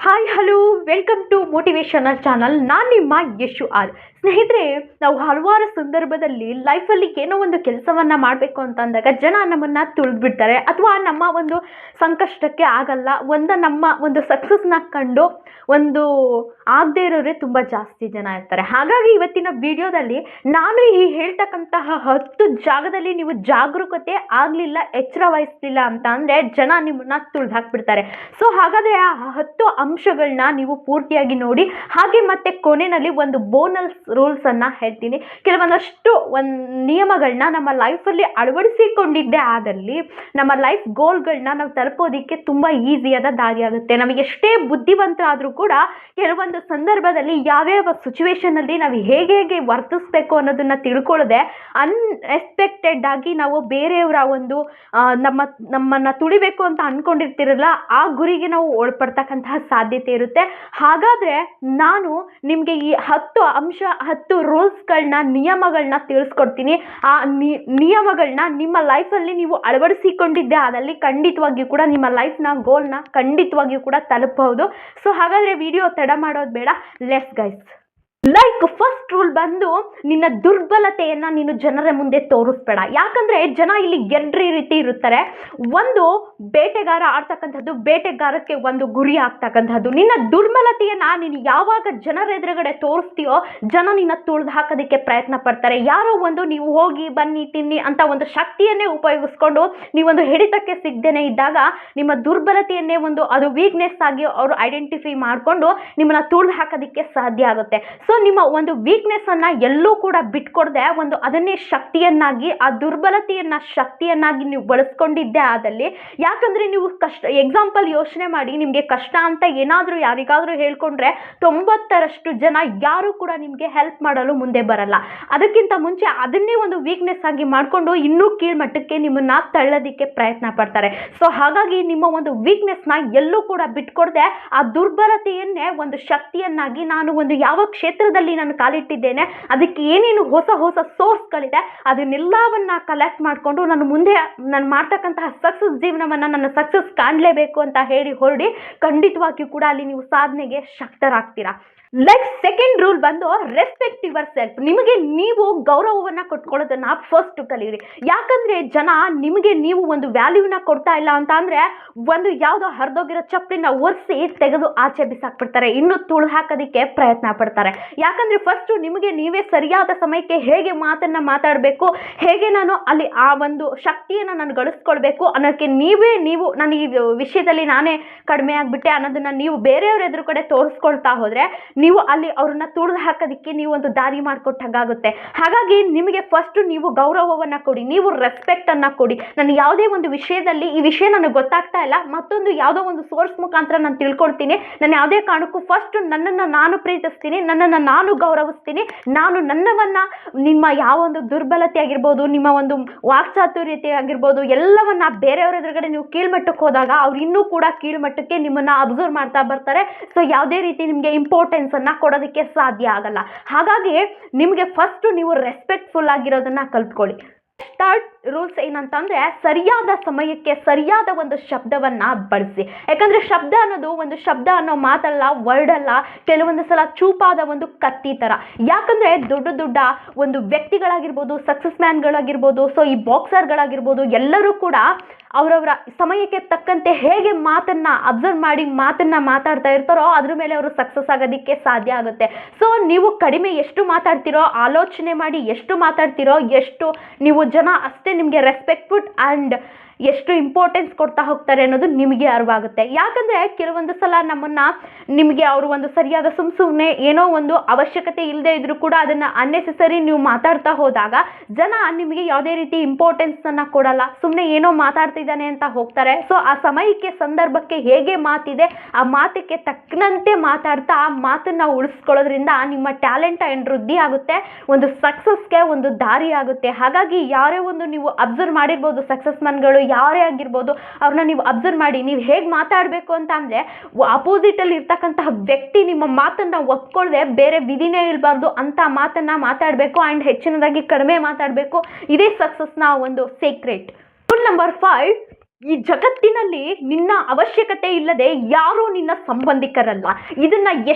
Hi hello welcome to motivational channel. ನಾನು ನಿಮ್ಮ Yashu R. ಸ್ನೇಹಿತರೆ, ನಾವು ಹಲವಾರು ಸಂದರ್ಭದಲ್ಲಿ ಲೈಫಲ್ಲಿ ಏನೋ ಒಂದು ಕೆಲಸವನ್ನು ಮಾಡಬೇಕು ಅಂತಂದಾಗ ಜನ ನಮ್ಮನ್ನು ತುಳಿದ್ಬಿಡ್ತಾರೆ, ಅಥವಾ ನಮ್ಮ ಒಂದು ಸಂಕಷ್ಟಕ್ಕೆ ಆಗಲ್ಲ, ನಮ್ಮ ಒಂದು ಸಕ್ಸಸ್ನ ಕಂಡು ಆಗದೇ ಇರೋರೇ ತುಂಬ ಜಾಸ್ತಿ ಜನ ಇರ್ತಾರೆ. ಹಾಗಾಗಿ ಇವತ್ತಿನ ವಿಡಿಯೋದಲ್ಲಿ ನಾನು ಹೇಳ್ತಕ್ಕಂತಹ 10 ಜಾಗದಲ್ಲಿ ನೀವು ಜಾಗರೂಕತೆ ಆಗಲಿಲ್ಲ, ಎಚ್ಚರ ವಹಿಸಲಿಲ್ಲ ಅಂತ ಅಂದರೆ ಜನ ನಿಮ್ಮನ್ನು ತುಳಿದು ಹಾಕ್ಬಿಡ್ತಾರೆ. ಸೊ ಹಾಗಾದರೆ ಆ 10 ಅಂಶಗಳನ್ನ ನೀವು ಪೂರ್ತಿಯಾಗಿ ನೋಡಿ. ಹಾಗೆ ಮತ್ತೆ ಕೊನೆಯಲ್ಲಿ ಒಂದು ಬೋನಸ್ ರೂಲ್ಸ್ ಅನ್ನ ಹೇಳ್ತೀನಿ. ಕೆಲವೊಂದಷ್ಟು ನಿಯಮಗಳನ್ನ ನಮ್ಮ ಲೈಫಲ್ಲಿ ಅಳವಡಿಸಿಕೊಂಡಿದ್ದೇ ಆದಲ್ಲಿ ನಮ್ಮ ಲೈಫ್ ಗೋಲ್ಗಳನ್ನ ನಾವು ತಲುಪೋದಿಕ್ಕೆ ತುಂಬಾ ಈಸಿಯಾದ ದಾರಿ ಆಗುತ್ತೆ. ನಮಗೆ ಎಷ್ಟೇ ಬುದ್ಧಿವಂತರಾದ್ರೂ ಕೂಡ ಕೆಲವೊಂದು ಸಂದರ್ಭದಲ್ಲಿ ಯಾವ್ಯಾವ ಸಿಚುವೇಶನ್ ಅಲ್ಲಿ ನಾವು ಹೇಗೆ ವರ್ತಿಸ್ಬೇಕು ಅನ್ನೋದನ್ನ ತಿಳ್ಕೊಳ್ಳದೆ ಅನ್ಎಕ್ಸ್ಪೆಕ್ಟೆಡ್ ಆಗಿ ನಾವು ಬೇರೆಯವರ ಒಂದು ನಮ್ಮನ್ನ ತುಳಿಬೇಕು ಅಂತ ಅನ್ಕೊಂಡಿರ್ತಿರಲ್ಲ, ಆ ಗುರಿಗೆ ನಾವು ಒಳಪಡ್ತಕ್ಕಂತಹ ಸಾಧ್ಯತೆ ಇರುತ್ತೆ. ಹಾಗಾದ್ರೆ ನಾನು ನಿಮಗೆ ಈ 10 ರೂಲ್ಸ್ಗಳನ್ನ, ನಿಯಮಗಳನ್ನ ತಿಳಿಸ್ಕೊಡ್ತೀನಿ. ಆ ನಿಯಮಗಳನ್ನ ನಿಮ್ಮ ಲೈಫಲ್ಲಿ ನೀವು ಅಳವಡಿಸಿಕೊಂಡಿದ್ದೆ ಆದಲ್ಲಿ ಖಂಡಿತವಾಗಿಯೂ ಕೂಡ ನಿಮ್ಮ ಲೈಫ್ನ ಗೋಲ್ನ ಖಂಡಿತವಾಗಿಯೂ ಕೂಡ ತಲುಪಬಹುದು. ಸೊ ಹಾಗಾದ್ರೆ ವಿಡಿಯೋ ತಡ ಮಾಡೋದು ಬೇಡ, ಲೆಟ್ಸ್ ಗೈಸ್. ಫಸ್ಟ್ ರೂಲ್ ಬಂದು, ನಿನ್ನ ದುರ್ಬಲತೆಯನ್ನ ನೀನು ಜನರ ಮುಂದೆ ತೋರಿಸ್ಬೇಡ. ಯಾಕಂದ್ರೆ ಜನ ಇಲ್ಲಿ 2 ರೀತಿ ಇರುತ್ತಾರೆ. ಒಂದು, ಬೇಟೆಗಾರ ಆಡ್ತಕ್ಕಂಥದ್ದು, ಬೇಟೆಗಾರಕ್ಕೆ ಒಂದು ಗುರಿ ಆಗ್ತಕ್ಕಂಥದ್ದು. ನಿನ್ನ ದುರ್ಬಲತೆಯನ್ನ ನೀನು ಯಾವಾಗ ಜನರ ಎದುರುಗಡೆ ತೋರಿಸ್ತೀಯೋ ಜನ ನಿನ್ನ ತುಳಿದು ಹಾಕೋದಕ್ಕೆ ಪ್ರಯತ್ನ ಪಡ್ತಾರೆ. ಯಾರೋ ಒಂದು ನೀವು ಹೋಗಿ ಬನ್ನಿ ತಿನ್ನಿ ಅಂತ ಒಂದು ಶಕ್ತಿಯನ್ನೇ ಉಪಯೋಗಿಸ್ಕೊಂಡು ನೀವೊಂದು ಹಿಡಿತಕ್ಕೆ ಸಿಗದೇನೆ ಇದ್ದಾಗ ನಿಮ್ಮ ದುರ್ಬಲತೆಯನ್ನೇ ಅದು ವೀಕ್ನೆಸ್ ಆಗಿ ಅವರು ಐಡೆಂಟಿಫೈ ಮಾಡಿಕೊಂಡು ನಿಮ್ಮನ್ನ ತುಳಿದು ಹಾಕೋದಕ್ಕೆ ಸಾಧ್ಯ ಆಗುತ್ತೆ. ಸೊ ನಿಮ್ಮ ಒಂದು ವೀಕ್ನೆಸ್ ಅನ್ನ ಎಲ್ಲೂ ಕೂಡ ಬಿಟ್ಕೊಡದೆ ಅದನ್ನೇ ಶಕ್ತಿಯನ್ನಾಗಿ, ಆ ದುರ್ಬಲತೆಯನ್ನ ಶಕ್ತಿಯನ್ನಾಗಿ ನೀವು ಬಳಸ್ಕೊಂಡಿದ್ದೆ ಆದಲ್ಲಿ, ಯಾಕಂದ್ರೆ ನೀವು ಎಕ್ಸಾಂಪಲ್ ಯೋಚನೆ ಮಾಡಿ, ನಿಮ್ಗೆ ಕಷ್ಟ ಅಂತ ಏನಾದ್ರೂ ಯಾರಿಗಾದ್ರೂ ಹೇಳ್ಕೊಂಡ್ರೆ 90ರಷ್ಟು ಜನ ಯಾರು ಕೂಡ ನಿಮ್ಗೆ ಹೆಲ್ಪ್ ಮಾಡಲು ಮುಂದೆ ಬರಲ್ಲ. ಅದಕ್ಕಿಂತ ಮುಂಚೆ ಅದನ್ನೇ ಒಂದು ವೀಕ್ನೆಸ್ ಆಗಿ ಮಾಡ್ಕೊಂಡು ಇನ್ನೂ ಕೀಳ್ಮಟ್ಟಕ್ಕೆ ನಿಮ್ಮನ್ನ ತಳ್ಳೋದಿಕ್ಕೆ ಪ್ರಯತ್ನ ಪಡ್ತಾರೆ. ಸೊ ಹಾಗಾಗಿ ನಿಮ್ಮ ಒಂದು ವೀಕ್ನೆಸ್ ನ ಎಲ್ಲೂ ಕೂಡ ಬಿಟ್ಕೊಡದೆ ಆ ದುರ್ಬಲತೆಯನ್ನೇ ಒಂದು ಶಕ್ತಿಯನ್ನಾಗಿ, ನಾನು ಯಾವ ಕ್ಷೇತ್ರದಲ್ಲಿ ನಾನು ಕಾಲಿಟ್ಟಿದ್ದೇನೆ, ಅದಕ್ಕೆ ಏನೇನು ಹೊಸ ಸೋರ್ಸ್ಗಳಿದೆ ಅದನ್ನೆಲ್ಲವನ್ನ ಕಲೆಕ್ಟ್ ಮಾಡಿಕೊಂಡು ನಾನು ಮಾಡ್ತಕ್ಕಂತಹ ಸಕ್ಸಸ್ ಜೀವನವನ್ನ, ನನ್ನ ಸಕ್ಸಸ್ ಕಾಣಲೇಬೇಕು ಅಂತ ಹೇಳಿ ಹೊರಡಿ ಖಂಡಿತವಾಗಿಯೂ ಕೂಡ ಅಲ್ಲಿ ನೀವು ಸಾಧನೆಗೆ ಶಕ್ತರಾಗ್ತೀರಾ. ಸೆಕೆಂಡ್ ರೂಲ್ ಬಂದು, ರೆಸ್ಪೆಕ್ಟ್ ಯುವರ್ ಸೆಲ್ಫ್. ನಿಮಗೆ ನೀವು ಗೌರವವನ್ನ ಕೊಟ್ಕೊಳ್ಳೋದನ್ನ ಫಸ್ಟ್ ಕಲಿಯಿರಿ. ಯಾಕಂದ್ರೆ ಜನ ನಿಮಗೆ ನೀವು ಒಂದು ವ್ಯಾಲ್ಯೂನ ಕೊಡ್ತಾ ಇಲ್ಲ ಅಂತ ಅಂದ್ರೆ ಯಾವುದೋ ಹರಿದೋಗಿರೋ ಚಪ್ಪಲಿನ ಒರೆಸಿ ತೆಗೆದು ಆಚೆ ಬಿಸಾಕ್ಬಿಡ್ತಾರೆ, ಇನ್ನು ತುಳು ಹಾಕೋದಿಕ್ಕೆ ಪ್ರಯತ್ನ ಪಡ್ತಾರೆ. ಯಾಕಂದ್ರೆ ಫಸ್ಟ್ ನಿಮಗೆ ನೀವೇ ಸರಿಯಾದ ಸಮಯಕ್ಕೆ ಹೇಗೆ ಮಾತನ್ನ ಮಾತಾಡಬೇಕು, ಹೇಗೆ ನಾನು ಅಲ್ಲಿ ಆ ಒಂದು ಶಕ್ತಿಯನ್ನ ನಾನು ಗಳಿಸ್ಕೊಳ್ಬೇಕು ಅನ್ನೋಕ್ಕೆ ನೀವು ನಾನು ಈ ವಿಷಯದಲ್ಲಿ ನಾನೇ ಕಡಿಮೆ ಆಗ್ಬಿಟ್ಟೆ ಅನ್ನೋದನ್ನ ನೀವು ಬೇರೆಯವ್ರ ಎದುರು ಕಡೆ ತೋರಿಸ್ಕೊಳ್ತಾ ಹೋದ್ರೆ ನೀವು ಅಲ್ಲಿ ಅವ್ರನ್ನ ತುಳಿದು ಹಾಕೋದಿಕ್ಕೆ ನೀವು ಒಂದು ದಾರಿ ಮಾಡಿಕೊಟ್ಟಾಗುತ್ತೆ. ಹಾಗಾಗಿ ನಿಮಗೆ ಫಸ್ಟ್ ನೀವು ಗೌರವವನ್ನ ಕೊಡಿ, ನೀವು ರೆಸ್ಪೆಕ್ಟ್ ಅನ್ನ ಕೊಡಿ. ನಾನು ಯಾವುದೇ ಒಂದು ವಿಷಯದಲ್ಲಿ ಈ ವಿಷಯ ನನಗೆ ಗೊತ್ತಾಗ್ತಾ ಇಲ್ಲ, ಮತ್ತೊಂದು ಯಾವುದೋ ಒಂದು ಸೋರ್ಸ್ ಮುಖಾಂತರ ನಾನು ತಿಳ್ಕೊಳ್ತೀನಿ, ನಾನು ಯಾವುದೇ ಕಾರಣಕ್ಕೂ ಫಸ್ಟ್ ನನ್ನನ್ನು ನಾನು ಪ್ರೀತಿಸ್ತೀನಿ, ನನ್ನನ್ನು ನಾನು ಗೌರವಿಸ್ತೀನಿ. ನಾನು ನಿಮ್ಮ ಯಾವ ಒಂದು ದುರ್ಬಲತೆ ಆಗಿರ್ಬೋದು, ನಿಮ್ಮ ಒಂದು ವಾಕ್ಚಾತುರ್ಯತೆ ಆಗಿರ್ಬೋದು, ಎಲ್ಲವನ್ನ ಬೇರೆಯವರ ಎದುರುಗಡೆ ನೀವು ಕೀಳ್ಮಟ್ಟಕ್ಕೆ ಹೋದಾಗ ಅವ್ರು ಇನ್ನೂ ಕೂಡ ಕೀಳ್ಮಟ್ಟಕ್ಕೆ ನಿಮ್ಮನ್ನ ಅಬ್ಸರ್ವ್ ಮಾಡ್ತಾ ಬರ್ತಾರೆ. ಸೊ ಯಾವುದೇ ರೀತಿ ನಿಮಗೆ ಇಂಪಾರ್ಟೆನ್ಸ್ ಅನ್ನ ಕೊಡೋದಕ್ಕೆ ಸಾಧ್ಯ ಆಗಲ್ಲ. ಹಾಗಾಗಿ ನಿಮಗೆ ಫಸ್ಟ್ ನೀವು ರೆಸ್ಪೆಕ್ಟ್ಫುಲ್ ಆಗಿರೋದನ್ನ ಕಲ್ತ್ಕೊಳ್ಳಿ. ಥರ್ಡ್ ರೂಲ್ಸ್ ಏನಂತಂದ್ರೆ, ಸರಿಯಾದ ಸಮಯಕ್ಕೆ ಸರಿಯಾದ ಒಂದು ಶಬ್ದವನ್ನ ಬಳಸಿ. ಯಾಕಂದ್ರೆ ಶಬ್ದ ಅನ್ನೋದು ಒಂದು ಶಬ್ದ ಅನ್ನೋ ಮಾತಲ್ಲ, ವರ್ಡ್ ಅಲ್ಲ, ಕೆಲವೊಂದು ಸಲ ಚೂಪಾದ ಒಂದು ಕತ್ತಿ ತರ. ಯಾಕಂದ್ರೆ ದೊಡ್ಡ ಒಂದು ವ್ಯಕ್ತಿಗಳಾಗಿರ್ಬೋದು, ಸಕ್ಸಸ್ ಮ್ಯಾನ್ಗಳಾಗಿರ್ಬೋದು, ಸೊ ಈ ಬಾಕ್ಸರ್ಗಳಾಗಿರ್ಬೋದು, ಎಲ್ಲರೂ ಕೂಡ ಅವರವರ ಸಮಯಕ್ಕೆ ತಕ್ಕಂತೆ ಹೇಗೆ ಮಾತನ್ನ ಅಬ್ಸರ್ವ್ ಮಾಡಿ ಮಾತನ್ನ ಮಾತಾಡ್ತಾ ಇರ್ತಾರೋ ಅದ್ರ ಮೇಲೆ ಅವರು ಸಕ್ಸಸ್ ಆಗೋದಿಕ್ಕೆ ಸಾಧ್ಯ ಆಗುತ್ತೆ. ಸೊ ನೀವು ಕಡಿಮೆ ಎಷ್ಟು ಮಾತಾಡ್ತಿರೋ ಆಲೋಚನೆ ಮಾಡಿ, ಎಷ್ಟು ಮಾತಾಡ್ತಿರೋ ಎಷ್ಟು ನೀವು ಜನ ಅಷ್ಟೇ ನಿಮಗೆ ರೆಸ್ಪೆಕ್ಟ್ಫುಲ್ ಆ್ಯಂಡ್ ಎಷ್ಟು ಇಂಪಾರ್ಟೆನ್ಸ್ ಕೊಡ್ತಾ ಹೋಗ್ತಾರೆ ಅನ್ನೋದು ನಿಮಗೆ ಅರಿವಾಗುತ್ತೆ. ಯಾಕಂದರೆ ಕೆಲವೊಂದು ಸಲ ನಿಮಗೆ ಅವರು ಒಂದು ಸರಿಯಾದ ಸುಮ್ಮನೆ ಏನೋ ಒಂದು ಅವಶ್ಯಕತೆ ಇಲ್ಲದೆ ಇದ್ರೂ ಕೂಡ ಅದನ್ನು ಅನ್ನೆಸೆಸರಿ ನೀವು ಮಾತಾಡ್ತಾ ಹೋದಾಗ ಜನ ನಿಮಗೆ ಯಾವುದೇ ರೀತಿ ಇಂಪಾರ್ಟೆನ್ಸನ್ನು ಕೊಡಲ್ಲ, ಸುಮ್ಮನೆ ಏನೋ ಮಾತಾಡ್ತಿದ್ದಾನೆ ಅಂತ ಹೋಗ್ತಾರೆ. ಸೊ ಆ ಸಮಯಕ್ಕೆ ಸಂದರ್ಭಕ್ಕೆ ಹೇಗೆ ಮಾತಿದೆ ಆ ಮಾತಿಗೆ ತಕ್ಕಂತೆ ಮಾತಾಡ್ತಾ ಆ ಮಾತನ್ನು ಉಳಿಸ್ಕೊಳ್ಳೋದ್ರಿಂದ ನಿಮ್ಮ ಟ್ಯಾಲೆಂಟ್ ಏನು ವೃದ್ಧಿ ಆಗುತ್ತೆ, ಒಂದು ಸಕ್ಸಸ್ಗೆ ಒಂದು ದಾರಿ ಆಗುತ್ತೆ. ಹಾಗಾಗಿ ಯಾರೇ ಒಂದು ನೀವು ಅಬ್ಸರ್ವ್ ಮಾಡಿರ್ಬೋದು, ಸಕ್ಸಸ್ ಮನ್ಗಳು ಯಾರೇ ಆಗಿರ್ಬೋದು, ಅವ್ರನ್ನ ನೀವು ಅಬ್ಸರ್ವ್ ಮಾಡಿ, ನೀವು ಹೇಗೆ ಮಾತಾಡಬೇಕು ಅಂತ ಅಂದರೆ ಅಪೋಸಿಟ್ ಅಲ್ಲಿ ಇರ್ತಕ್ಕಂತಹ ವ್ಯಕ್ತಿ ನಿಮ್ಮ ಮಾತನ್ನ ಒಪ್ಕೊಳ್ಳದೆ ಬೇರೆ ವಿಧಿನೇ ಇರಬಾರ್ದು ಅಂತ ಮಾತನ್ನ ಮಾತಾಡಬೇಕು. ಆ್ಯಂಡ್ ಹೆಚ್ಚಿನದಾಗಿ ಕಡಿಮೆ ಮಾತಾಡಬೇಕು. ಇದೇ ಸಕ್ಸಸ್ನ ಒಂದು ಸೀಕ್ರೆಟ್. ರೂಲ್ ನಂಬರ್ 5, ಈ ಜಗತ್ತಿನಲ್ಲಿ ನಿನ್ನ ಅವಶ್ಯಕತೆ ಇಲ್ಲದೆ ಯಾರೂ ನಿನ್ನ ಸಂಬಂಧಿಕರಲ್ಲ. ಇದನ್ನ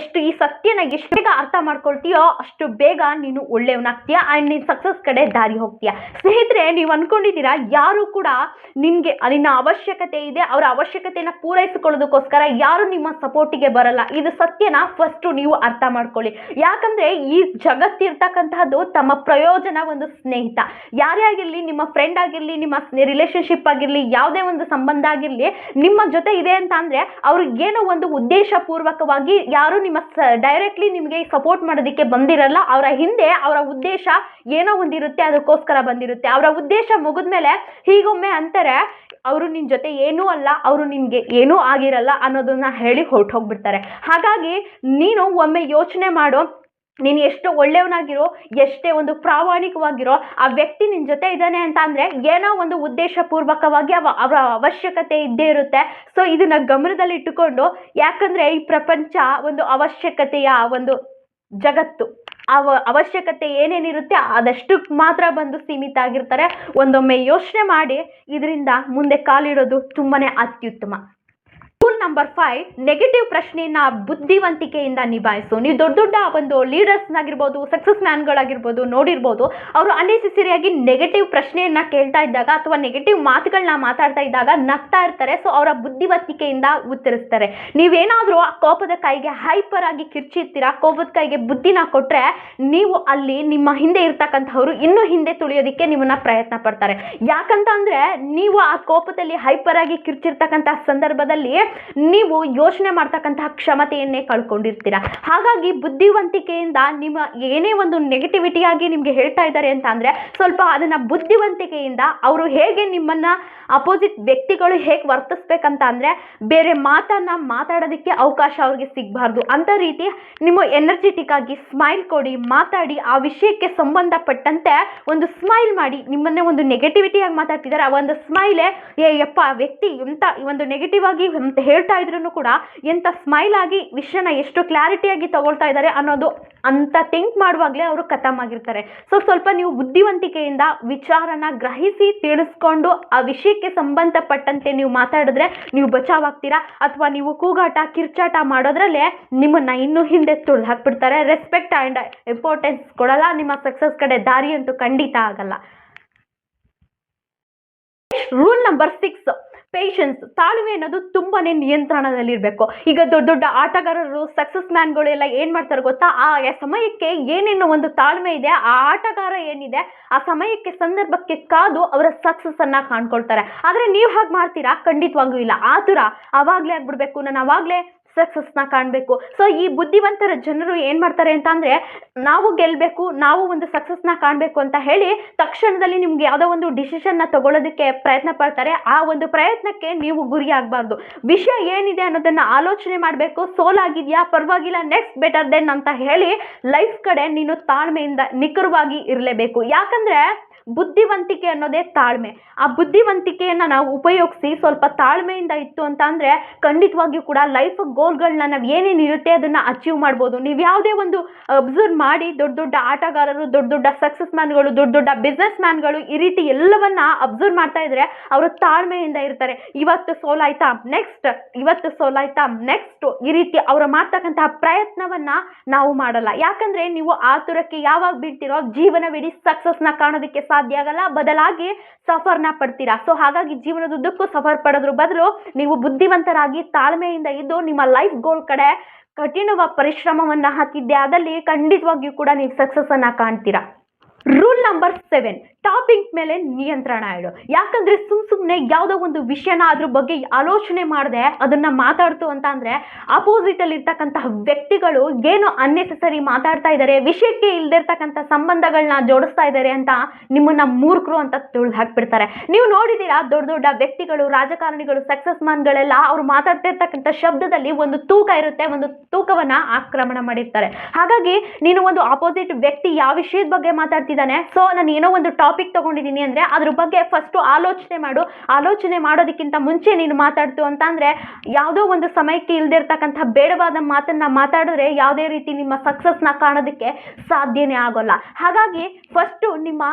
ಈ ಸತ್ಯನ ಎಷ್ಟು ಬೇಗ ಅರ್ಥ ಮಾಡ್ಕೊಳ್ತೀಯೋ ಅಷ್ಟು ಬೇಗ ನೀನು ಒಳ್ಳೆಯವನಾಗ್ತೀಯ ಆ್ಯಂಡ್ ನೀನು ಸಕ್ಸಸ್ ಕಡೆ ದಾರಿ ಹೋಗ್ತೀಯ. ಸ್ನೇಹಿತರೆ, ನೀವು ಅನ್ಕೊಂಡಿದ್ದೀರಾ ಯಾರು ಕೂಡ ನಿನ್ನ ಅವಶ್ಯಕತೆ ಇದೆ, ಅವರ ಅವಶ್ಯಕತೆಯನ್ನು ಪೂರೈಸಿಕೊಳ್ಳೋದಕ್ಕೋಸ್ಕರ ಯಾರು ನಿಮ್ಮ ಸಪೋರ್ಟಿಗೆ ಬರಲ್ಲ. ಇದು ಸತ್ಯನ ಫಸ್ಟು ನೀವು ಅರ್ಥ ಮಾಡ್ಕೊಳ್ಳಿ. ಯಾಕಂದ್ರೆ ಈ ಜಗತ್ತಿರ್ತಕ್ಕಂತಹದ್ದು ತಮ್ಮ ಪ್ರಯೋಜನ ಒಂದು ಸ್ನೇಹಿತ ಯಾರೇ ಆಗಿರಲಿ, ನಿಮ್ಮ ಫ್ರೆಂಡ್ ಆಗಿರಲಿ, ನಿಮ್ಮ ರಿಲೇಶನ್ಶಿಪ್ ಆಗಿರಲಿ, ಯಾವುದೇ ಒಂದು ಸಂಬಂಧ ಆಗಿರಲಿ, ನಿಮ್ಮ ಜೊತೆ ಇದೆ ಅಂತ ಅಂದ್ರೆ ಅವ್ರಿಗೇನೋ ಒಂದು ಉದ್ದೇಶ ಪೂರ್ವಕವಾಗಿ ಯಾರು ನಿಮ್ಮ ಡೈರೆಕ್ಟ್ಲಿ ನಿಮಗೆ ಸಪೋರ್ಟ್ ಮಾಡೋದಕ್ಕೆ ಬಂದಿರಲ್ಲ. ಅವರ ಹಿಂದೆ ಅವರ ಉದ್ದೇಶ ಏನೋ ಒಂದಿರುತ್ತೆ, ಅದಕ್ಕೋಸ್ಕರ ಬಂದಿರುತ್ತೆ. ಅವರ ಉದ್ದೇಶ ಮುಗಿದ್ಮೇಲೆ ಹೀಗೊಮ್ಮೆ ಅಂತಾರೆ, ಅವರು ನಿನ್ನ ಜೊತೆ ಏನೂ ಅಲ್ಲ, ಅವರು ನಿನಗೆ ಏನೂ ಆಗಿರಲ್ಲ ಅನ್ನೋದನ್ನ ಹೇಳಿ ಹೊರಟೋಗ್ಬಿಡ್ತಾರೆ. ಹಾಗಾಗಿ ನೀನು ಒಮ್ಮೆ ಯೋಚನೆ ಮಾಡು, ನೀನು ಎಷ್ಟು ಒಳ್ಳೆಯವನಾಗಿರೋ, ಎಷ್ಟೇ ಒಂದು ಪ್ರಾಮಾಣಿಕವಾಗಿರೋ, ಆ ವ್ಯಕ್ತಿ ನಿನ್ನ ಜೊತೆ ಇದ್ದಾನೆ ಅಂತ ಅಂದರೆ ಏನೋ ಒಂದು ಉದ್ದೇಶ ಪೂರ್ವಕವಾಗಿ ಅವರ ಅವಶ್ಯಕತೆ ಇದ್ದೇ ಇರುತ್ತೆ. ಸೊ ಇದನ್ನ ಗಮನದಲ್ಲಿ ಇಟ್ಟುಕೊಂಡು, ಯಾಕಂದರೆ ಈ ಪ್ರಪಂಚ ಒಂದು ಅವಶ್ಯಕತೆಯ ಒಂದು ಜಗತ್ತು. ಅವಶ್ಯಕತೆ ಏನೇನಿರುತ್ತೆ ಅದಷ್ಟಕ್ಕೆ ಮಾತ್ರ ಬಂದು ಸೀಮಿತ ಆಗಿರ್ತಾರೆ. ಒಂದೊಮ್ಮೆ ಯೋಚನೆ ಮಾಡಿ, ಇದರಿಂದ ಮುಂದೆ ಕಾಲಿಡೋದು ತುಂಬಾ ಅತ್ಯುತ್ತಮ. ರೂಲ್ ನಂಬರ್ 5, ನೆಗೆಟಿವ್ ಪ್ರಶ್ನೆಯನ್ನ ಬುದ್ಧಿವಂತಿಕೆಯಿಂದ ನಿಭಾಯಿಸು. ನೀವು ದೊಡ್ಡ ದೊಡ್ಡ ಒಂದು ಲೀಡರ್ಸ್ನಾಗಿರ್ಬೋದು, ಸಕ್ಸಸ್ ಮ್ಯಾನ್ಗಳಾಗಿರ್ಬೋದು ನೋಡಿರ್ಬೋದು, ಅವರು ಅನ್ನೆಸೆಸರಿಯಾಗಿ ನೆಗೆಟಿವ್ ಪ್ರಶ್ನೆಯನ್ನ ಕೇಳ್ತಾ ಇದ್ದಾಗ ಅಥವಾ ನೆಗೆಟಿವ್ ಮಾತುಗಳನ್ನ ಮಾತಾಡ್ತಾ ಇದ್ದಾಗ ನಗ್ತಾ ಇರ್ತಾರೆ. ಸೊ ಅವರ ಬುದ್ಧಿವಂತಿಕೆಯಿಂದ ಉತ್ತರಿಸ್ತಾರೆ. ನೀವೇನಾದರೂ ಆ ಕೋಪದ ಕೈಗೆ ಹೈಪರ್ ಆಗಿ ಕಿರ್ಚಿರ್ತೀರಾ, ಕೋಪದ ಕೈಗೆ ಬುದ್ಧಿನ ಕೊಟ್ರೆ ನೀವು ಅಲ್ಲಿ ನಿಮ್ಮ ಹಿಂದೆ ಇರ್ತಕ್ಕಂಥವ್ರು ಇನ್ನೂ ಹಿಂದೆ ತುಳಿಯೋದಕ್ಕೆ ನಿಮ್ಮನ್ನ ಪ್ರಯತ್ನ ಪಡ್ತಾರೆ. ಯಾಕಂತ ಅಂದ್ರೆ ನೀವು ಆ ಕೋಪದಲ್ಲಿ ಹೈಪರ್ ಆಗಿ ಕಿರ್ಚಿರ್ತಕ್ಕಂಥ ಸಂದರ್ಭದಲ್ಲಿ ನೀವು ಯೋಚನೆ ಮಾಡ್ತಕ್ಕಂತಹ ಕ್ಷಮತೆಯನ್ನೇ ಕಳ್ಕೊಂಡಿರ್ತೀರ. ಹಾಗಾಗಿ ಬುದ್ಧಿವಂತಿಕೆಯಿಂದ ನಿಮ್ಮ ಏನೇ ಒಂದು ನೆಗೆಟಿವಿಟಿ ಆಗಿ ನಿಮ್ಗೆ ಹೇಳ್ತಾ ಇದ್ದಾರೆ ಅಂತ ಅಂದ್ರೆ ಸ್ವಲ್ಪ ಅದನ್ನ ಬುದ್ಧಿವಂತಿಕೆಯಿಂದ, ಅವರು ಹೇಗೆ ನಿಮ್ಮನ್ನ ಅಪೋಸಿಟ್ ವ್ಯಕ್ತಿಗಳು ಹೇಗೆ ವರ್ತಿಸ್ಬೇಕಂತ ಅಂದ್ರೆ ಬೇರೆ ಮಾತನ್ನ ಮಾತಾಡೋದಕ್ಕೆ ಅವಕಾಶ ಅವ್ರಿಗೆ ಸಿಗಬಾರ್ದು ಅಂತ ರೀತಿ ನಿಮ್ಮ ಎನರ್ಜೆಟಿಕ್ ಆಗಿ ಸ್ಮೈಲ್ ಕೊಡಿ, ಮಾತಾಡಿ. ಆ ವಿಷಯಕ್ಕೆ ಸಂಬಂಧಪಟ್ಟಂತೆ ಒಂದು ಸ್ಮೈಲ್ ಮಾಡಿ. ನಿಮ್ಮನ್ನೇ ಒಂದು ನೆಗೆಟಿವಿಟಿ ಆಗಿ ಮಾತಾಡ್ತಿದ್ದಾರೆ, ಆ ಒಂದು ಸ್ಮೈಲೇ ಯಪ್ಪ ವ್ಯಕ್ತಿ ಎಂತ ಒಂದು ನೆಗೆಟಿವ್ ಆಗಿ ಹೇಳ್ತಾ ಇದ್ರು ಕೂಡ ಎಂತ ಸ್ಮೈಲ್ ಆಗಿ ವಿಷಯನ ಎಷ್ಟು ಕ್ಲಾರಿಟಿಯಾಗಿ ತಗೊಳ್ತಾ ಇದ್ದಾರೆ ಅನ್ನೋದು ಅಂತ ಥಿಂಕ್ ಮಾಡುವಾಗಲೇ ಅವರು ಖತಮ್ ಆಗಿರ್ತಾರೆ. ಸೊ ಸ್ವಲ್ಪ ನೀವು ಬುದ್ಧಿವಂತಿಕೆಯಿಂದ ವಿಚಾರನ ಗ್ರಹಿಸಿ ತಿಳಿಸ್ಕೊಂಡು ಆ ವಿಷಯಕ್ಕೆ ಸಂಬಂಧಪಟ್ಟಂತೆ ನೀವು ಮಾತಾಡಿದ್ರೆ ನೀವು ಬಚಾವಾಗ್ತೀರಾ. ಅಥವಾ ನೀವು ಕೂಗಾಟ ಕಿರ್ಚಾಟ ಮಾಡೋದ್ರಲ್ಲೇ ನಿಮ್ಮನ್ನ ಇನ್ನೂ ಹಿಂದೆ ತುಳಿದು ಹಾಕ್ಬಿಡ್ತಾರೆ. ರೆಸ್ಪೆಕ್ಟ್ ಆ್ಯಂಡ್ ಇಂಪಾರ್ಟೆನ್ಸ್ ಕೊಡಲ್ಲ. ನಿಮ್ಮ ಸಕ್ಸಸ್ ಕಡೆ ದಾರಿ ಅಂತೂ ಖಂಡಿತ ಆಗಲ್ಲ. Rule number 6, patience. ತಾಳ್ಮೆ ಅನ್ನೋದು ತುಂಬಾನೇ ನಿಯಂತ್ರಣದಲ್ಲಿರಬೇಕು. ಈಗ ದೊಡ್ಡ ದೊಡ್ಡ ಆಟಗಾರರು, ಸಕ್ಸಸ್ ಮ್ಯಾನ್ಗಳು ಎಲ್ಲ ಏನು ಮಾಡ್ತಾರೆ ಗೊತ್ತಾ, ಆ ಸಮಯಕ್ಕೆ ಏನೇನು ಒಂದು ತಾಳ್ಮೆ ಇದೆ, ಆ ಆಟಗಾರ ಏನಿದೆ ಆ ಸಮಯಕ್ಕೆ ಸಂದರ್ಭಕ್ಕೆ ಕಾದು ಅವರ ಸಕ್ಸಸ್ ಅನ್ನ ಕಾಣ್ಕೊಳ್ತಾರೆ. ಆದರೆ ನೀವು ಹಾಗೆ ಮಾಡ್ತೀರಾ? ಖಂಡಿತವಾಗ್ಲೂ ಇಲ್ಲ. ಆತುರ ಅವಾಗಲೇ ಆಗ್ಬಿಡ್ಬೇಕು, ನಾನು ಅವಾಗಲೇ ಸಕ್ಸಸ್ನ ಕಾಣಬೇಕು. ಸೊ ಈ ಬುದ್ಧಿವಂತರ ಜನರು ಏನು ಮಾಡ್ತಾರೆ ಅಂತ ಅಂದರೆ, ನಾವು ಗೆಲ್ಲಬೇಕು, ನಾವು ಒಂದು ಸಕ್ಸಸ್ನ ಕಾಣಬೇಕು ಅಂತ ಹೇಳಿ ತಕ್ಷಣದಲ್ಲಿ ನಿಮ್ಗೆ ಯಾವುದೋ ಒಂದು ಡಿಸಿಷನ್ನ ತಗೊಳ್ಳೋದಕ್ಕೆ ಪ್ರಯತ್ನ ಪಡ್ತಾರೆ. ಆ ಒಂದು ಪ್ರಯತ್ನಕ್ಕೆ ನೀವು ಗುರಿ ಆಗಬಾರ್ದು. ವಿಷಯ ಏನಿದೆ ಅನ್ನೋದನ್ನು ಆಲೋಚನೆ ಮಾಡಬೇಕು. ಸೋಲಾಗಿದೆಯಾ, ಪರವಾಗಿಲ್ಲ, ನೆಕ್ಸ್ಟ್ ಬೆಟರ್ ದೆನ್ ಅಂತ ಹೇಳಿ ಲೈಫ್ ಕಡೆ ನೀನು ತಾಳ್ಮೆಯಿಂದ ನಿಖರವಾಗಿ ಇರಲೇಬೇಕು. ಯಾಕಂದರೆ ಬುದ್ಧಿವಂತಿಕೆ ಅನ್ನೋದೇ ತಾಳ್ಮೆ. ಆ ಬುದ್ಧಿವಂತಿಕೆಯನ್ನು ನಾವು ಉಪಯೋಗಿಸಿ ಸ್ವಲ್ಪ ತಾಳ್ಮೆಯಿಂದ ಇತ್ತು ಅಂತ ಅಂದರೆ ಖಂಡಿತವಾಗಿಯೂ ಕೂಡ ಲೈಫ್ ಗೋಲ್ಗಳನ್ನ ನಾವು ಏನೇನಿರುತ್ತೆ ಅದನ್ನು ಅಚೀವ್ ಮಾಡ್ಬೋದು. ನೀವು ಯಾವುದೇ ಒಂದು ಅಬ್ಸರ್ವ್ ಮಾಡಿ, ದೊಡ್ಡ ದೊಡ್ಡ ಆಟಗಾರರು, ದೊಡ್ಡ ದೊಡ್ಡ ಸಕ್ಸಸ್ ಮ್ಯಾನ್ಗಳು, ದೊಡ್ಡ ದೊಡ್ಡ ಬಿಸ್ನೆಸ್ ಮ್ಯಾನ್ಗಳು ಈ ರೀತಿ ಎಲ್ಲವನ್ನ ಅಬ್ಸರ್ವ್ ಮಾಡ್ತಾ ಇದ್ರೆ ಅವರು ತಾಳ್ಮೆಯಿಂದ ಇರ್ತಾರೆ. ಇವತ್ತು ಸೋಲಾಯ್ತಾ, ನೆಕ್ಸ್ಟ್, ಇವತ್ತು ಸೋಲಾಯ್ತಾ, ನೆಕ್ಸ್ಟ್, ಈ ರೀತಿ ಅವರು ಮಾಡ್ತಕ್ಕಂತಹ ಪ್ರಯತ್ನವನ್ನ ನಾವು ಮಾಡಲ್ಲ. ಯಾಕಂದ್ರೆ ನೀವು ಆತುರಕ್ಕೆ ಯಾವಾಗ ಬಿಡ್ತಿರೋ ಜೀವನವಿಡೀ ಸಕ್ಸಸ್ನ ಕಾಣೋದಕ್ಕೆ ಸಾಧ್ಯ ಆಗಲ್ಲ, ಬದಲಾಗಿ ಸಫರ್ನ ಪಡ್ತೀರಾ. ಸೊ ಹಾಗಾಗಿ ಜೀವನದುದ್ದಕ್ಕೂ ಸಫರ್ ಪಡೋದ್ರ ಬದಲು ನೀವು ಬುದ್ಧಿವಂತರಾಗಿ ತಾಳ್ಮೆಯಿಂದ ಇದ್ದು ನಿಮ್ಮ ಲೈಫ್ ಗೋಲ್ ಕಡೆ ಕಠಿಣವಾದ ಪರಿಶ್ರಮವನ್ನ ಹಾಕಿದ್ದೆ ಆದಲ್ಲಿ ಖಂಡಿತವಾಗಿಯೂ ಕೂಡ ನೀವು ಸಕ್ಸಸ್ ಅನ್ನ ಕಾಣ್ತೀರಾ. ರೂಲ್ ನಂಬರ್ 7, ಟಾಪಿಕ್ ಮೇಲೆ ನಿಯಂತ್ರಣ ಇಡು. ಯಾಕಂದ್ರೆ ಸುಮ್ಮನೆ ಯಾವುದೋ ಒಂದು ವಿಷಯನ ಅದ್ರ ಬಗ್ಗೆ ಆಲೋಚನೆ ಮಾಡದೆ ಅದನ್ನ ಮಾತಾಡ್ತು ಅಂತ ಅಂದ್ರೆ ಅಪೋಸಿಟ್ ಅಲ್ಲಿ ಇರ್ತಕ್ಕಂತಹ ವ್ಯಕ್ತಿಗಳು ಏನು ಅನ್ನೆಸೆಸರಿ ಮಾತಾಡ್ತಾ ಇದ್ದಾರೆ, ವಿಷಯಕ್ಕೆ ಇಲ್ದಿರ್ತಕ್ಕಂಥ ಸಂಬಂಧಗಳನ್ನ ಜೋಡಿಸ್ತಾ ಇದ್ದಾರೆ ಅಂತ ನಿಮ್ಮನ್ನ ಮೂರ್ಖರು ಅಂತ ತುಳಿದು ಹಾಕ್ಬಿಡ್ತಾರೆ. ನೀವು ನೋಡಿದೀರಾ, ದೊಡ್ಡ ದೊಡ್ಡ ವ್ಯಕ್ತಿಗಳು, ರಾಜಕಾರಣಿಗಳು, ಸಕ್ಸಸ್ ಮ್ಯಾನ್ಗಳೆಲ್ಲ ಅವ್ರು ಮಾತಾಡ್ತಾ ಇರ್ತಕ್ಕಂಥ ಶಬ್ದದಲ್ಲಿ ಒಂದು ತೂಕ ಇರುತ್ತೆ, ಒಂದು ತೂಕವನ್ನ ಆಕ್ರಮಣ ಮಾಡಿರ್ತಾರೆ. ಹಾಗಾಗಿ ನೀನು ಒಂದು ಅಪೋಸಿಟ್ ವ್ಯಕ್ತಿ ಯಾವ ವಿಷಯದ ಬಗ್ಗೆ ಮಾತಾಡ್ತಿದ್ದಾನೆ, ಸೊ ನಾನು ಏನೋ ಒಂದು ಟಾಪಿಕ್ ತಗೊಂಡಿದ್ದೀನಿ ಅಂದ್ರೆ ಅದ್ರ ಬಗ್ಗೆ ಫಸ್ಟ್ ಆಲೋಚನೆ ಮಾಡು. ಆಲೋಚನೆ ಮಾಡೋದಕ್ಕಿಂತ ಮುಂಚೆ ನೀನು ಮಾತಾಡ್ತು ಅಂತ ಅಂದ್ರೆ ಯಾವುದೋ ಒಂದು ಸಮಯಕ್ಕೆ ಇಲ್ದಿರ್ತಕ್ಕಂಥ ಬೇಡವಾದ ಮಾತನ್ನ ಮಾತಾಡಿದ್ರೆ ಯಾವುದೇ ರೀತಿ ನಿಮ್ಮ ಸಕ್ಸಸ್ನ ಕಾಣೋದಕ್ಕೆ ಸಾಧ್ಯನೇ ಆಗೋಲ್ಲ. ಹಾಗಾಗಿ ಫಸ್ಟ್ ನಿಮ್ಮ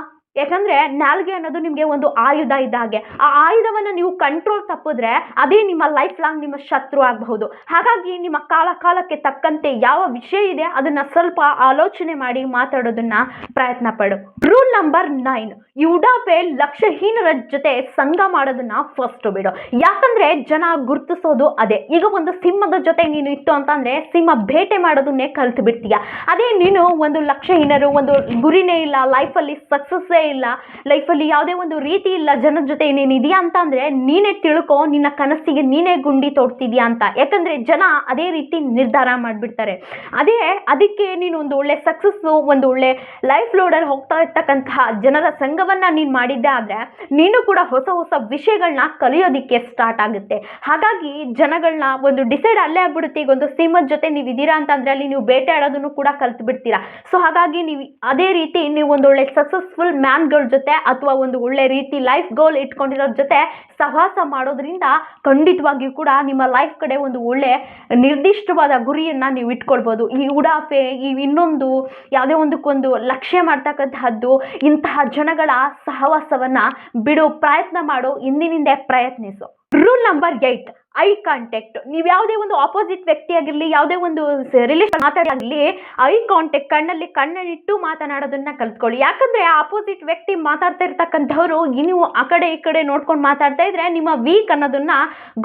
ಯಾಕಂದ್ರೆ ನಾಲ್ಗೆ ಅನ್ನೋದು ನಿಮಗೆ ಒಂದು ಆಯುಧ ಇದ್ದಾಗೆ. ಆ ಆಯುಧವನ್ನು ನೀವು ಕಂಟ್ರೋಲ್ ತಪ್ಪಿದ್ರೆ ಅದೇ ನಿಮ್ಮ ಲೈಫ್ ಲಾಂಗ್ ನಿಮ್ಮ ಶತ್ರು ಆಗಬಹುದು. ಹಾಗಾಗಿ ನಿಮ್ಮ ಕಾಲಕ್ಕೆ ತಕ್ಕಂತೆ ಯಾವ ವಿಷಯ ಇದೆ ಅದನ್ನ ಸ್ವಲ್ಪ ಆಲೋಚನೆ ಮಾಡಿ ಮಾತಾಡೋದನ್ನ ಪ್ರಯತ್ನ ಪಡು. ರೂಲ್ ನಂಬರ್ 9, ಈ ಉಡಾಫೆ ಲಕ್ಷ್ಯಹೀನರ ಜೊತೆ ಸಂಘ ಮಾಡೋದನ್ನ ಫಸ್ಟ್ ಬಿಡು. ಯಾಕಂದ್ರೆ ಜನ ಗುರುತಿಸೋದು ಅದೇ. ಈಗ ಒಂದು ಸಿಂಹದ ಜೊತೆ ನೀನು ಇತ್ತು ಅಂತಂದ್ರೆ ಸಿಂಹ ಬೇಟೆ ಮಾಡೋದನ್ನೇ ಕಲ್ತು ಬಿಡ್ತೀಯ. ಅದೇ ನೀನು ಒಂದು ಲಕ್ಷ್ಯಹೀನರು, ಒಂದು ಗುರಿನೇ ಇಲ್ಲ, ಲೈಫಲ್ಲಿ ಸಕ್ಸಸ್ಸೇ ಇಲ್ಲ, ಲೈಫಲ್ಲಿ ಯಾವುದೇ ಒಂದು ರೀತಿ ಇಲ್ಲ, ಜನರ ಜೊತೆ ನೀನು ಇದೆಯಾ ಅಂತ ಅಂದ್ರೆ ನೀನೇ ತಿಳ್ಕೊ, ನಿನ್ನ ಕನಸಿಗೆ ನೀನೇ ಗುಂಡಿ ತೋಡ್ತಿದ್ಯಾ ಅಂತ. ಯಾಕಂದ್ರೆ ಜನ ಅದೇ ರೀತಿ ನಿರ್ಧಾರ ಮಾಡಿಬಿಡ್ತಾರೆ. ಅದಕ್ಕೆ ನೀನು ಒಂದು ಒಳ್ಳೆ ಸಕ್ಸಸ್ಸು, ಒಂದು ಒಳ್ಳೆ ಲೈಫ್ ಲೋಡಲ್ಲಿ ಹೋಗ್ತಾ ಇರ್ತಕ್ಕಂತಹ ಜನರ ಸಂಘವನ್ನ ನೀನು ಮಾಡಿದ್ದೆ ಆದ್ರೆ ನೀನು ಕೂಡ ಹೊಸ ಹೊಸ ವಿಷಯಗಳನ್ನ ಕಲಿಯೋದಿಕ್ಕೆ ಸ್ಟಾರ್ಟ್ ಆಗುತ್ತೆ. ಹಾಗಾಗಿ ಜನಗಳನ್ನ ಒಂದು ಡಿಸೈಡ್ ಅಲ್ಲೇ ಆಗ್ಬಿಡುತ್ತೆ. ಈಗ ಒಂದು ಸಿಂಹದ ಜೊತೆ ನೀವು ಇದೀರಾ ಅಂತಂದ್ರೆ ಅಲ್ಲಿ ನೀವು ಬೇಟೆ ಆಡೋದನ್ನು ಕೂಡ ಕಲ್ತು ಬಿಡ್ತೀರಾ. ಸೊ ಹಾಗಾಗಿ ನೀವು ಅದೇ ರೀತಿ ನೀವು ಒಂದು ಒಳ್ಳೆ ಸಕ್ಸಸ್ಫುಲ್ ಮ್ಯಾನ್ಗಳ ಜೊತೆ ಅಥವಾ ಒಂದು ಒಳ್ಳೆ ರೀತಿ ಲೈಫ್ ಗೋಲ್ ಇಟ್ಕೊಂಡಿರೋರ ಜೊತೆ ಸಹವಾಸ ಮಾಡೋದ್ರಿಂದ ಖಂಡಿತವಾಗಿಯೂ ಕೂಡ ನಿಮ್ಮ ಲೈಫ್ ಕಡೆ ಒಂದು ಒಳ್ಳೆ ನಿರ್ದಿಷ್ಟವಾದ ಗುರಿಯನ್ನ ನೀವು ಇಟ್ಕೊಳ್ಬೋದು. ಈ ಉಡಾಫೆ, ಈ ಇನ್ನೊಂದು ಯಾವುದೇ ಒಂದಕ್ಕೊಂದು ಲಕ್ಷ್ಯ ಮಾಡ್ತಕ್ಕಂತಹದ್ದು, ಇಂತಹ ಜನಗಳ ಸಹವಾಸವನ್ನ ಬಿಡೋ ಪ್ರಯತ್ನ ಮಾಡು, ಇಂದಿನಿಂದ ಪ್ರಯತ್ನಿಸು. Rule number 8, eye contact. ನೀವು ಯಾವುದೇ ಒಂದು ಆಪೋಸಿಟ್ ವ್ಯಕ್ತಿ ಆಗಿರಲಿ, ಯಾವುದೇ ಒಂದು ರಿಲೇಷನ್ ಮಾತಾಡಲಿ, ಐ ಕಾಂಟ್ಯಾಕ್ಟ್, ಕಣ್ಣಲ್ಲಿ ಕಣ್ಣನ್ನಿಟ್ಟು ಮಾತನಾಡೋದನ್ನ ಕಲ್ತ್ಕೊಳ್ಳಿ. ಯಾಕಂದ್ರೆ ಆಪೋಸಿಟ್ ವ್ಯಕ್ತಿ ಮಾತಾಡ್ತಾ ಇರ್ತಕ್ಕಂಥವ್ರು ನೀವು ಆ ಕಡೆ ಈ ಕಡೆ ನೋಡ್ಕೊಂಡು ಮಾತಾಡ್ತಾ ಇದ್ರೆ ನಿಮ್ಮ ವೀಕ್ ಅನ್ನೋದನ್ನ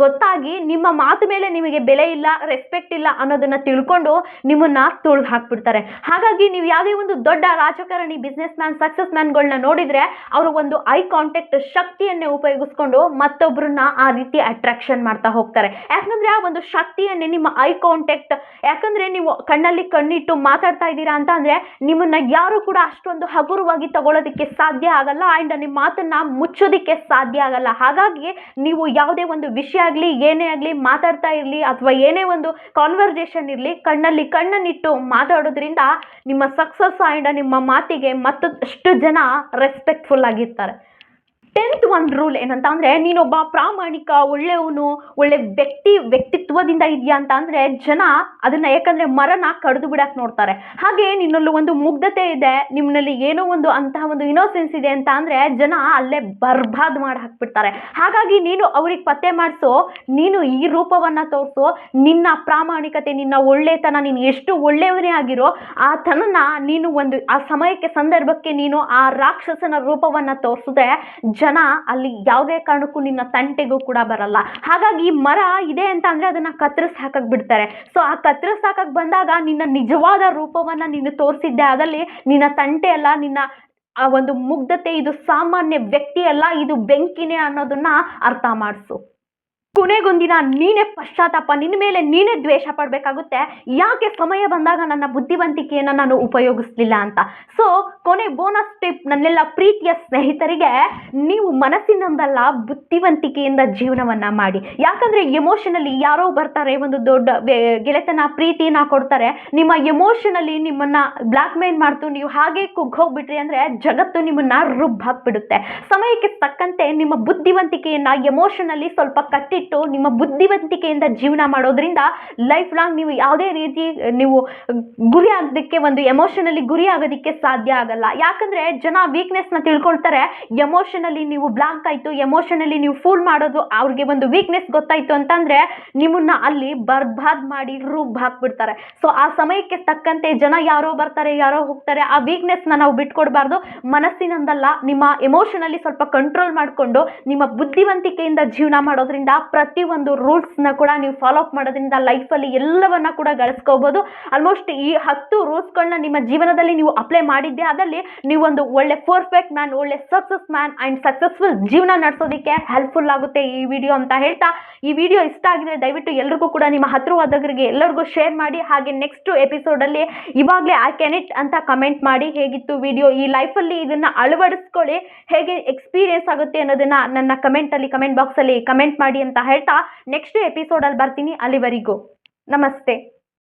ಗೊತ್ತಾಗಿ ನಿಮ್ಮ ಮಾತು ಮೇಲೆ ನಿಮಗೆ ಬೆಲೆ ಇಲ್ಲ, ರೆಸ್ಪೆಕ್ಟ್ ಇಲ್ಲ ಅನ್ನೋದನ್ನ ತಿಳ್ಕೊಂಡು ನಿಮ್ಮನ್ನ ತುಳಿದು ಹಾಕ್ಬಿಡ್ತಾರೆ. ಹಾಗಾಗಿ ನೀವು ಯಾವುದೇ ಒಂದು ದೊಡ್ಡ ರಾಜಕಾರಣಿ, ಬಿಸ್ನೆಸ್ ಮ್ಯಾನ್, ಸಕ್ಸಸ್ ಮ್ಯಾನ್ಗಳನ್ನ ನೋಡಿದ್ರೆ ಅವರು ಒಂದು ಐ ಕಾಂಟ್ಯಾಕ್ಟ್ ಶಕ್ತಿಯನ್ನೇ ಉಪಯೋಗಿಸ್ಕೊಂಡು ಮತ್ತೊಬ್ಬರನ್ನ ಆ ರೀತಿ ಅಟ್ರಾಕ್ಷನ್ ಮಾಡ್ತಾ ಹೋಗ್ತಾರೆ. ಯಾಕಂದ್ರೆ ಆ ಒಂದು ಶಕ್ತಿಯನ್ನೇ ನಿಮ್ಮ ಐ ಕಾಂಟ್ಯಾಕ್ಟ್, ಯಾಕಂದ್ರೆ ನೀವು ಕಣ್ಣಲ್ಲಿ ಕಣ್ಣಿಟ್ಟು ಮಾತಾಡ್ತಾ ಇದ್ದೀರಾ ಅಂತ ಅಂದ್ರೆ ನಿಮ್ಮನ್ನ ಯಾರು ಕೂಡ ಅಷ್ಟೊಂದು ಹಗುರವಾಗಿ ತಗೊಳ್ಳೋದಕ್ಕೆ ಸಾಧ್ಯ ಆಗಲ್ಲ, ಅಂಡ್ ನಿಮ್ಮ ಮಾತನ್ನ ಮುಚ್ಚೋದಿಕ್ಕೆ ಸಾಧ್ಯ ಆಗಲ್ಲ. ಹಾಗಾಗಿ ನೀವು ಯಾವುದೇ ಒಂದು ವಿಷಯ ಆಗಲಿ, ಏನೇ ಆಗಲಿ ಮಾತಾಡ್ತಾ ಇರಲಿ ಅಥವಾ ಏನೇ ಒಂದು ಕಾನ್ವರ್ಸೇಷನ್ ಇರಲಿ, ಕಣ್ಣಲ್ಲಿ ಕಣ್ಣನ್ನಿಟ್ಟು ಮಾತಾಡೋದ್ರಿಂದ ನಿಮ್ಮ ಸಕ್ಸಸ್ ಅಂಡ್ ನಿಮ್ಮ ಮಾತಿಗೆ ಮತ್ತಷ್ಟು ಜನ ರೆಸ್ಪೆಕ್ಟ್ಫುಲ್ ಆಗಿರ್ತಾರೆ. 10th ಒಂದು ರೂಲ್ ಏನಂತ ಅಂದ್ರೆ ನೀನೊಬ್ಬ ಪ್ರಾಮಾಣಿಕ, ಒಳ್ಳೆಯವನು, ಒಳ್ಳೆ ವ್ಯಕ್ತಿತ್ವದಿಂದ ಇದೆಯಾ ಅಂತ ಅಂದ್ರೆ ಜನ ಅದನ್ನ, ಯಾಕಂದ್ರೆ ಮರನ ಕಡಿದು ಬಿಡಕ್ ನೋಡ್ತಾರೆ. ಹಾಗೆ ನಿನ್ನಲ್ಲಿ ಒಂದು ಮುಗ್ಧತೆ ಇದೆ, ನಿಮ್ಮಲ್ಲಿ ಏನೋ ಒಂದು ಅಂತಹ ಒಂದು ಇನೋಸೆನ್ಸ್ ಇದೆ ಅಂತ ಅಂದ್ರೆ ಜನ ಅಲ್ಲೇ ಬರ್ಬಾದ್ ಮಾಡಿ ಹಾಕ್ಬಿಡ್ತಾರೆ. ಹಾಗಾಗಿ ನೀನು ಅವ್ರಿಗೆ ಪತ್ತೆ ಮಾಡಿಸೋ, ನೀನು ಈ ರೂಪವನ್ನ ತೋರಿಸೋ, ನಿನ್ನ ಪ್ರಾಮಾಣಿಕತೆ, ನಿನ್ನ ಒಳ್ಳೆತನ, ನೀನು ಎಷ್ಟು ಒಳ್ಳೆಯವನೇ ಆಗಿರೋ ಆ ತನನ ನೀನು ಒಂದು ಆ ಸಮಯಕ್ಕೆ, ಸಂದರ್ಭಕ್ಕೆ ನೀನು ಆ ರಾಕ್ಷಸನ ರೂಪವನ್ನ ತೋರಿಸಿದ್ರೆ ಜನ ಅಲ್ಲಿ ಯಾವುದೇ ಕಾರಣಕ್ಕೂ ನಿನ್ನ ತಂಟೆಗೂ ಕೂಡ ಬರಲ್ಲ. ಹಾಗಾಗಿ ಮರ ಇದೆ ಅಂತ ಅಂದ್ರೆ ಅದನ್ನ ಕತ್ತರಿಸಿ ಹಾಕಕ್ ಬಿಡ್ತಾರೆ. ಸೊ ಆ ಕತ್ತರಿಸಿ ಹಾಕಕ್ ಬಂದಾಗ ನಿನ್ನ ನಿಜವಾದ ರೂಪವನ್ನ ನೀನು ತೋರಿಸಿದ್ದೆ ಅದಲ್ಲಿ ನಿನ್ನ ತಂಟೆ ಅಲ್ಲ, ನಿನ್ನ ಆ ಒಂದು ಮುಗ್ಧತೆ, ಇದು ಸಾಮಾನ್ಯ ವ್ಯಕ್ತಿ ಅಲ್ಲ, ಇದು ಬೆಂಕಿನೇ ಅನ್ನೋದನ್ನ ಅರ್ಥ ಮಾಡಿಸು. ಕೊನೆಗೊಂದಿನ ನೀನೇ ಪಶ್ಚಾತ್ತಾಪ, ನಿನ್ನ ಮೇಲೆ ನೀನೇ ದ್ವೇಷ ಪಡಬೇಕಾಗುತ್ತೆ, ಯಾಕೆ ಸಮಯ ಬಂದಾಗ ನನ್ನ ಬುದ್ಧಿವಂತಿಕೆಯನ್ನು ನಾನು ಉಪಯೋಗಿಸ್ಲಿಲ್ಲ ಅಂತ. ಸೊ ಕೊನೆ ಬೋನಸ್ ಟಿಪ್ ನನ್ನೆಲ್ಲ ಪ್ರೀತಿಯ ಸ್ನೇಹಿತರಿಗೆ, ನೀವು ಮನಸ್ಸಿನಿಂದಲ್ಲ ಬುದ್ಧಿವಂತಿಕೆಯಿಂದ ಜೀವನವನ್ನ ಮಾಡಿ. ಯಾಕಂದ್ರೆ ಎಮೋಷನಲಿ ಯಾರೋ ಬರ್ತಾರೆ, ಒಂದು ದೊಡ್ಡ ಗೆಳೆತನ ಪ್ರೀತಿನ ಕೊಡ್ತಾರೆ, ನಿಮ್ಮ ಎಮೋಷನಲಿ ನಿಮ್ಮನ್ನ ಬ್ಲಾಕ್ ಮೇಲ್ ಮಾಡ್ತು ನೀವು ಹಾಗೆ ಕುಗ್ಗೋಗ್ಬಿಟ್ರಿ ಅಂದ್ರೆ ಜಗತ್ತು ನಿಮ್ಮನ್ನ ಹಾಕ್ಬಿಡುತ್ತೆ. ಸಮಯಕ್ಕೆ ತಕ್ಕಂತೆ ನಿಮ್ಮ ಬುದ್ಧಿವಂತಿಕೆಯನ್ನ ಎಮೋಷನಲಿ ಸ್ವಲ್ಪ ಕಟ್ಟಿ ನಿಮ್ಮ ಬುದ್ಧಿವಂತಿಕೆಯಿಂದ ಜೀವನ ಮಾಡೋದ್ರಿಂದ ಲೈಫ್ ಲಾಂಗ್ ನೀವು ಯಾವುದೇ ರೀತಿ ನೀವು ಗುರಿ ಆಗೋದಕ್ಕೆ, ಒಂದು ಎಮೋಷನಲಿ ಗುರಿ ಆಗೋದಕ್ಕೆ ಸಾಧ್ಯ ಆಗಲ್ಲ. ಯಾಕಂದ್ರೆ ಜನ ವೀಕ್ನೆಸ್ ನ ತಿಳ್ಕೊಳ್ತಾರೆ. ಎಮೋಷನಲಿ ನೀವು ಬ್ಲಾಕ್ ಆಯ್ತು, ಎಮೋಷನಲಿ ನೀವು ಫೂಲ್ ಮಾಡೋದು ಅವ್ರಿಗೆ ಒಂದು ವೀಕ್ನೆಸ್ ಗೊತ್ತಾಯ್ತು ಅಂತಂದ್ರೆ ನಿಮ್ಮನ್ನ ಅಲ್ಲಿ ಬರ್ಬಾದ್ ಮಾಡಿ ಹಾಕ್ಬಿಡ್ತಾರೆ. ಸೊ ಆ ಸಮಯಕ್ಕೆ ತಕ್ಕಂತೆ ಜನ ಯಾರೋ ಬರ್ತಾರೆ, ಯಾರೋ ಹೋಗ್ತಾರೆ. ಆ ವೀಕ್ನೆಸ್ ನ ನಾವು ಬಿಟ್ಕೊಡ್ಬಾರ್ದು. ಮನಸ್ಸಿನಿಂದಲ್ಲ, ನಿಮ್ಮ ಎಮೋಷನಲಿ ಸ್ವಲ್ಪ ಕಂಟ್ರೋಲ್ ಮಾಡಿಕೊಂಡು ನಿಮ್ಮ ಬುದ್ಧಿವಂತಿಕೆಯಿಂದ ಜೀವನ ಮಾಡೋದ್ರಿಂದ ಪ್ರತಿಯೊಂದು ರೂಲ್ಸ್ನ ಕೂಡ ನೀವು ಫಾಲೋ ಅಪ್ ಮಾಡೋದ್ರಿಂದ ಲೈಫಲ್ಲಿ ಎಲ್ಲವನ್ನ ಕೂಡ ಗಳಿಸ್ಕೋಬಹುದು. ಆಲ್ಮೋಸ್ಟ್ ಈ 10 ರೂಲ್ಸ್ಗಳನ್ನ ನಿಮ್ಮ ಜೀವನದಲ್ಲಿ ನೀವು ಅಪ್ಲೈ ಮಾಡಿದ್ದೆ ಅದಲ್ಲಿ ನೀವೊಂದು ಒಳ್ಳೆ ಪರ್ಫೆಕ್ಟ್ ಮ್ಯಾನ್, ಒಳ್ಳೆ ಸಕ್ಸಸ್ ಮ್ಯಾನ್ ಅಂಡ್ ಸಕ್ಸಸ್ಫುಲ್ ಜೀವನ ನಡೆಸೋದಕ್ಕೆ ಹೆಲ್ಪ್ಫುಲ್ ಆಗುತ್ತೆ ಈ ವಿಡಿಯೋ ಅಂತ ಹೇಳ್ತಾ, ಈ ವಿಡಿಯೋ ಇಷ್ಟ ಆಗಿದ್ರೆ ದಯವಿಟ್ಟು ಎಲ್ಲರಿಗೂ ಕೂಡ ನಿಮ್ಮ ಹತ್ರವಾದವರಿಗೆ ಎಲ್ಲರಿಗೂ ಶೇರ್ ಮಾಡಿ. ಹಾಗೆ ನೆಕ್ಸ್ಟ್ ಎಪಿಸೋಡಲ್ಲಿ ಇವಾಗಲೇ ಐ ಕ್ಯಾನ್ ಇಟ್ ಅಂತ ಕಮೆಂಟ್ ಮಾಡಿ, ಹೇಗಿತ್ತು ವಿಡಿಯೋ, ಈ ಲೈಫಲ್ಲಿ ಇದನ್ನ ಅಳವಡಿಸ್ಕೊಳ್ಳಿ, ಹೇಗೆ ಎಕ್ಸ್ಪೀರಿಯನ್ಸ್ ಆಗುತ್ತೆ ಅನ್ನೋದನ್ನ ನನ್ನ ಕಮೆಂಟ್ ಬಾಕ್ಸಲ್ಲಿ ಕಮೆಂಟ್ ಮಾಡಿ ಅಂತ ಹೇಳ್ತಾ ನೆಕ್ಸ್ಟ್ ಎಪಿಸೋಡಲ್ಲಿ ಬರ್ತೀನಿ. ಅಲ್ಲಿವರೆಗೂ ನಮಸ್ತೆ.